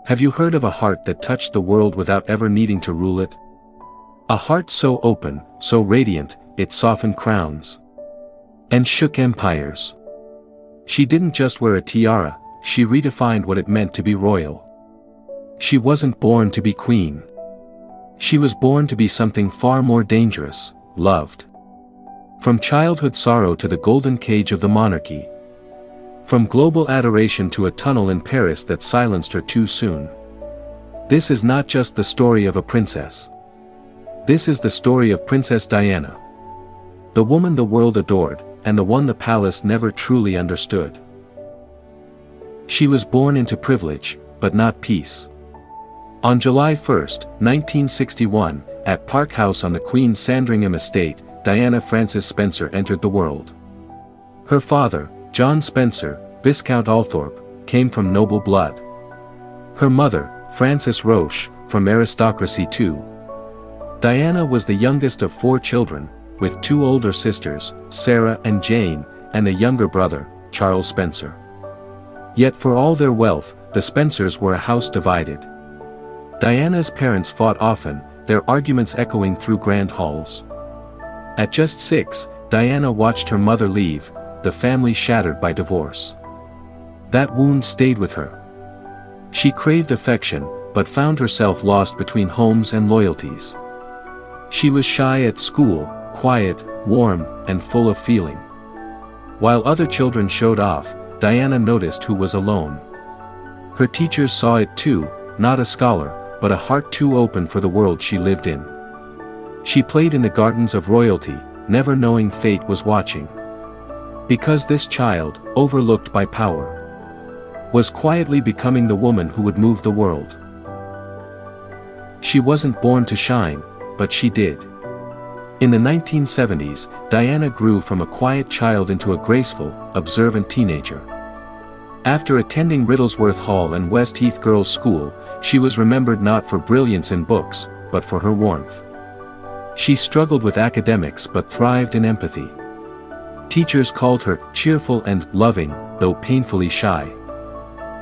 Have you heard of a heart that touched the world without ever needing to rule it? A heart so open, so radiant, it softened crowns and shook empires. She didn't just wear a tiara, she redefined what it meant to be royal. She wasn't born to be queen. She was born to be something far more dangerous, loved. From childhood sorrow to the golden cage of the monarchy. From global adoration to a tunnel in Paris that silenced her too soon. This is not just the story of a princess. This is the story of Princess Diana. The woman the world adored, and the one the palace never truly understood. She was born into privilege, but not peace. On July 1, 1961, at Park House on the Queen's Sandringham estate, Diana Frances Spencer entered the world. Her father, John Spencer, Viscount Althorp, came from noble blood. Her mother, Frances Roche, from aristocracy too. Diana was the youngest of 4 children, with 2 older sisters, Sarah and Jane, and a younger brother, Charles Spencer. Yet for all their wealth, the Spencers were a house divided. Diana's parents fought often, their arguments echoing through grand halls. At just 6, Diana watched her mother leave, the family shattered by divorce. That wound stayed with her. She craved affection, but found herself lost between homes and loyalties. She was shy at school, quiet, warm, and full of feeling. While other children showed off, Diana noticed who was alone. Her teachers saw it too, not a scholar, but a heart too open for the world she lived in. She played in the gardens of royalty, never knowing fate was watching. Because this child, overlooked by power, was quietly becoming the woman who would move the world. She wasn't born to shine, but she did. In the 1970s, Diana grew from a quiet child into a graceful, observant teenager. After attending Riddlesworth Hall and West Heath Girls' School, she was remembered not for brilliance in books, but for her warmth. She struggled with academics but thrived in empathy. Teachers called her cheerful and loving, though painfully shy.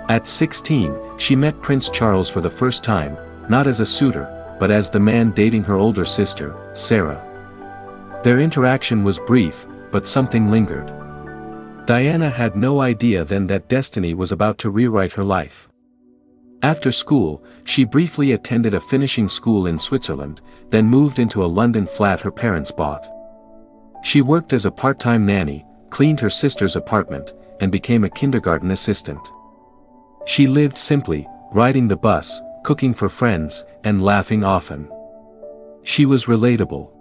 At 16, she met Prince Charles for the first time, not as a suitor, but as the man dating her older sister, Sarah. Their interaction was brief, but something lingered. Diana had no idea then that destiny was about to rewrite her life. After school, she briefly attended a finishing school in Switzerland, then moved into a London flat her parents bought. She worked as a part-time nanny, cleaned her sister's apartment, and became a kindergarten assistant. She lived simply, riding the bus, cooking for friends, and laughing often. She was relatable.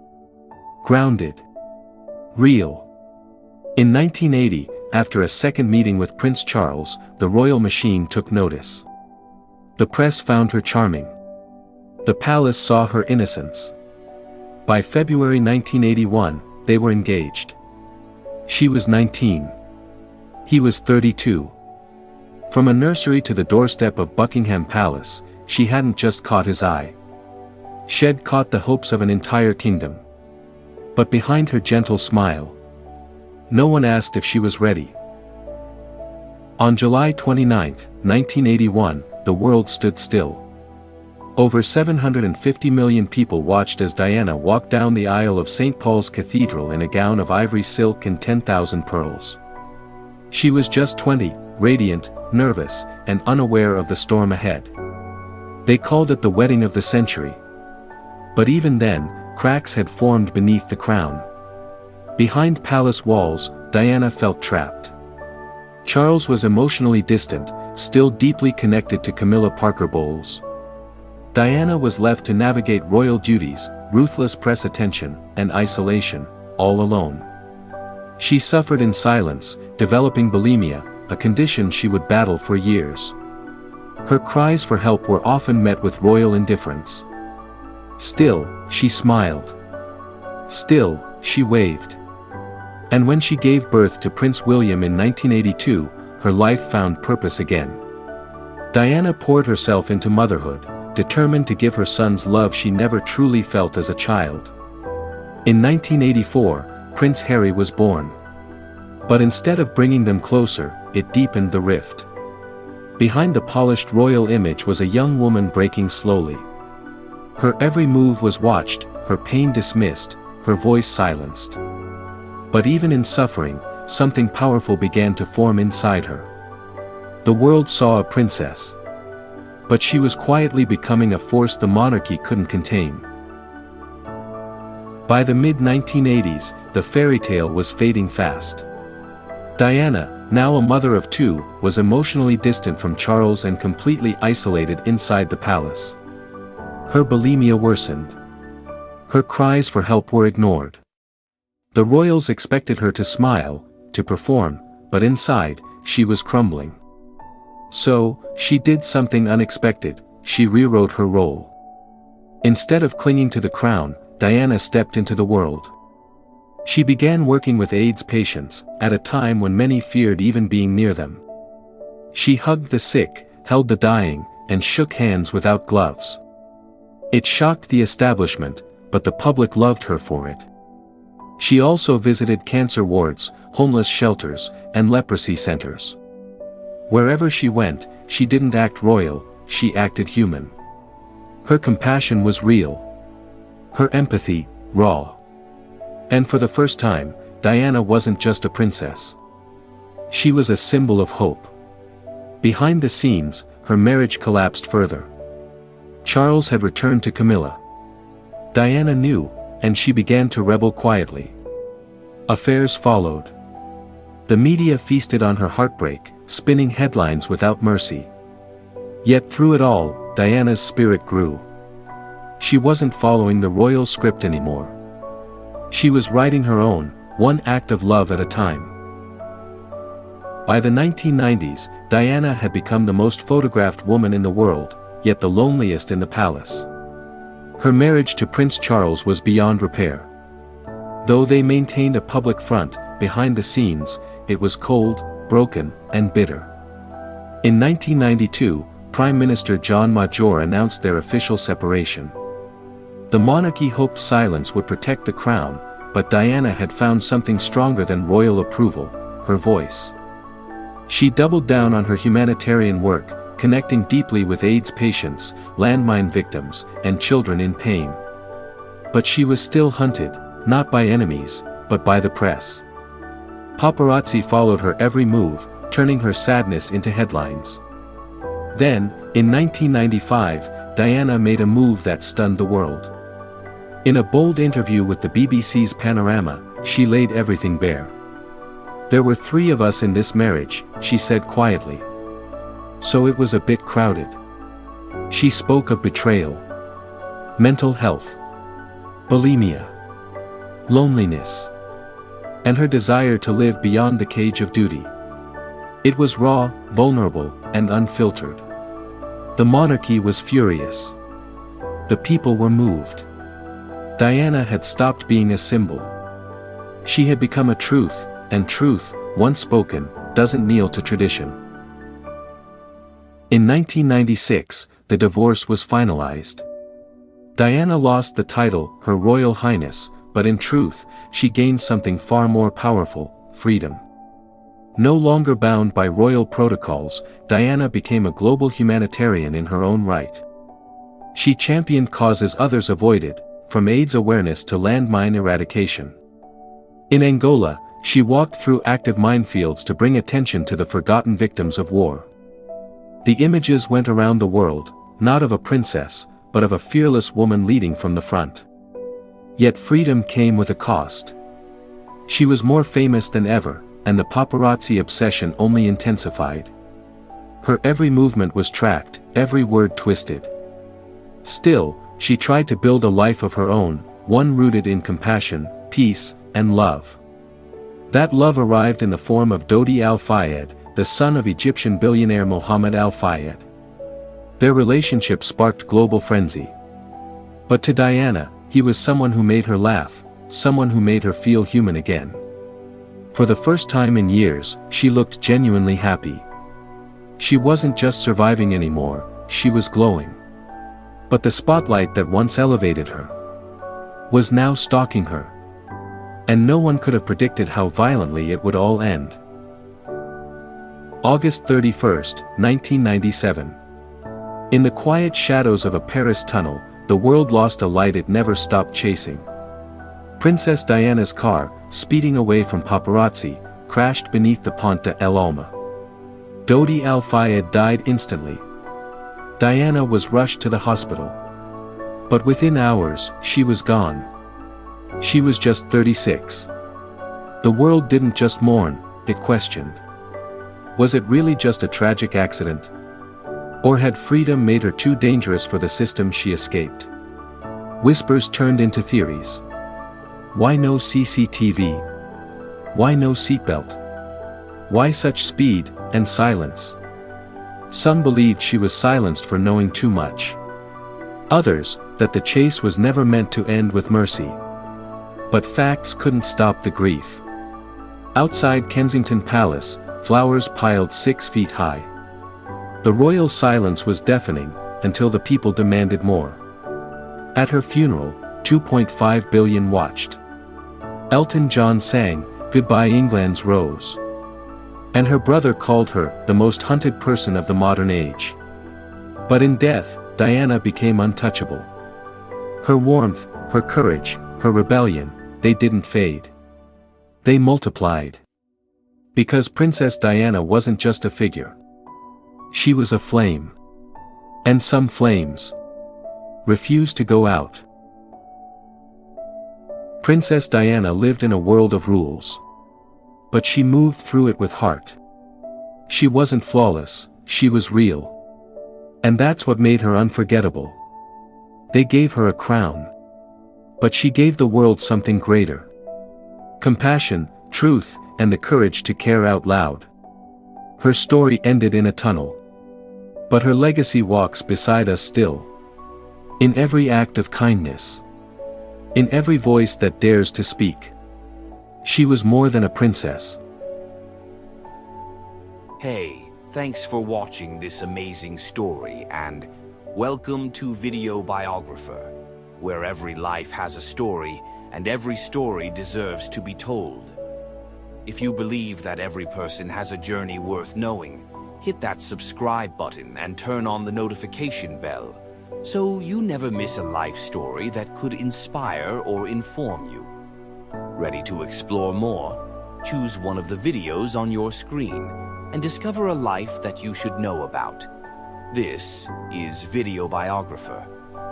Grounded. Real. In 1980, after a second meeting with Prince Charles, the royal machine took notice. The press found her charming. The palace saw her innocence. By February 1981, they were engaged. She was 19. He was 32. From a nursery to the doorstep of Buckingham Palace, she hadn't just caught his eye. She'd caught the hopes of an entire kingdom. But behind her gentle smile, no one asked if she was ready. On July 29, 1981, the world stood still. Over 750 million people watched as Diana walked down the aisle of St. Paul's Cathedral in a gown of ivory silk and 10,000 pearls. She was just 20, radiant, nervous, and unaware of the storm ahead. They called it the wedding of the century. But even then, cracks had formed beneath the crown. Behind palace walls, Diana felt trapped. Charles was emotionally distant, still deeply connected to Camilla Parker Bowles. Diana was left to navigate royal duties, ruthless press attention, and isolation, all alone. She suffered in silence, developing bulimia, a condition she would battle for years. Her cries for help were often met with royal indifference. Still, she smiled. Still, she waved. And when she gave birth to Prince William in 1982, her life found purpose again. Diana poured herself into motherhood, determined to give her sons love she never truly felt as a child. In 1984, Prince Harry was born. But instead of bringing them closer, it deepened the rift. Behind the polished royal image was a young woman breaking slowly. Her every move was watched, her pain dismissed, her voice silenced. But even in suffering, something powerful began to form inside her. The world saw a princess. But she was quietly becoming a force the monarchy couldn't contain. By the mid-1980s, the fairy tale was fading fast. Diana, now a mother of two, was emotionally distant from Charles and completely isolated inside the palace. Her bulimia worsened. Her cries for help were ignored. The royals expected her to smile, to perform, but inside, she was crumbling. So, she did something unexpected, she rewrote her role. Instead of clinging to the crown, Diana stepped into the world. She began working with AIDS patients, at a time when many feared even being near them. She hugged the sick, held the dying, and shook hands without gloves. It shocked the establishment, but the public loved her for it. She also visited cancer wards, homeless shelters, and leprosy centers. Wherever she went, she didn't act royal, she acted human. Her compassion was real. Her empathy, raw. And for the first time, Diana wasn't just a princess. She was a symbol of hope. Behind the scenes, her marriage collapsed further. Charles had returned to Camilla. Diana knew, and she began to rebel quietly. Affairs followed. The media feasted on her heartbreak, spinning headlines without mercy. Yet through it all, Diana's spirit grew. She wasn't following the royal script anymore. She was writing her own, one act of love at a time. By the 1990s, Diana had become the most photographed woman in the world, yet the loneliest in the palace. Her marriage to Prince Charles was beyond repair. Though they maintained a public front, behind the scenes, it was cold, broken, and bitter. In 1992, Prime Minister John Major announced their official separation. The monarchy hoped silence would protect the crown, but Diana had found something stronger than royal approval, her voice. She doubled down on her humanitarian work, connecting deeply with AIDS patients, landmine victims, and children in pain. But she was still hunted, not by enemies, but by the press. Paparazzi followed her every move, turning her sadness into headlines. Then, in 1995, Diana made a move that stunned the world. In a bold interview with the BBC's Panorama, she laid everything bare. "There were 3 of us in this marriage," she said quietly. So it was a bit crowded. She spoke of betrayal, mental health, bulimia, loneliness, and her desire to live beyond the cage of duty. It was raw, vulnerable, and unfiltered. The monarchy was furious. The people were moved. Diana had stopped being a symbol. She had become a truth, and truth, once spoken, doesn't kneel to tradition. In 1996, the divorce was finalized. Diana lost the title, Her Royal Highness, but in truth, she gained something far more powerful, freedom. No longer bound by royal protocols, Diana became a global humanitarian in her own right. She championed causes others avoided, from AIDS awareness to landmine eradication. In Angola, she walked through active minefields to bring attention to the forgotten victims of war. The images went around the world, not of a princess, but of a fearless woman leading from the front. Yet freedom came with a cost. She was more famous than ever, and the paparazzi obsession only intensified. Her every movement was tracked, every word twisted. Still, she tried to build a life of her own, one rooted in compassion, peace, and love. That love arrived in the form of Dodi Al-Fayed, the son of Egyptian billionaire Mohammed Al-Fayed. Their relationship sparked global frenzy. But to Diana, he was someone who made her laugh, someone who made her feel human again. For the first time in years, she looked genuinely happy. She wasn't just surviving anymore, she was glowing. But the spotlight that once elevated her was now stalking her. And no one could have predicted how violently it would all end. August 31, 1997. In the quiet shadows of a Paris tunnel, the world lost a light it never stopped chasing. Princess Diana's car, speeding away from paparazzi, crashed beneath the Pont de l'Alma. Dodi Al-Fayed died instantly. Diana was rushed to the hospital. But within hours, she was gone. She was just 36. The world didn't just mourn, it questioned. Was it really just a tragic accident? Or had freedom made her too dangerous for the system she escaped? Whispers turned into theories. Why no CCTV? Why no seatbelt? Why such speed and silence? Some believed she was silenced for knowing too much. Others, that the chase was never meant to end with mercy. But facts couldn't stop the grief. Outside Kensington Palace, flowers piled 6 feet high. The royal silence was deafening, until the people demanded more. At her funeral, 2.5 billion watched. Elton John sang, "Goodbye England's Rose." And her brother called her, the most hunted person of the modern age. But in death, Diana became untouchable. Her warmth, her courage, her rebellion, they didn't fade. They multiplied. Because Princess Diana wasn't just a figure. She was a flame. And some flames refused to go out. Princess Diana lived in a world of rules. But she moved through it with heart. She wasn't flawless, she was real. And that's what made her unforgettable. They gave her a crown. But she gave the world something greater. Compassion, truth, and the courage to care out loud. Her story ended in a tunnel. But her legacy walks beside us still. In every act of kindness. In every voice that dares to speak. She was more than a princess. Hey, thanks for watching this amazing story and welcome to Video Biographer, where every life has a story and every story deserves to be told. If you believe that every person has a journey worth knowing, hit that subscribe button and turn on the notification bell, so you never miss a life story that could inspire or inform you. Ready to explore more? Choose one of the videos on your screen and discover a life that you should know about. This is Video Biographer,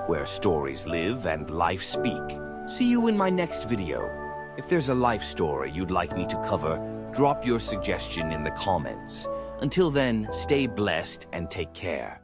where stories live and life speak. See you in my next video. If there's a life story you'd like me to cover, drop your suggestion in the comments. Until then, stay blessed and take care.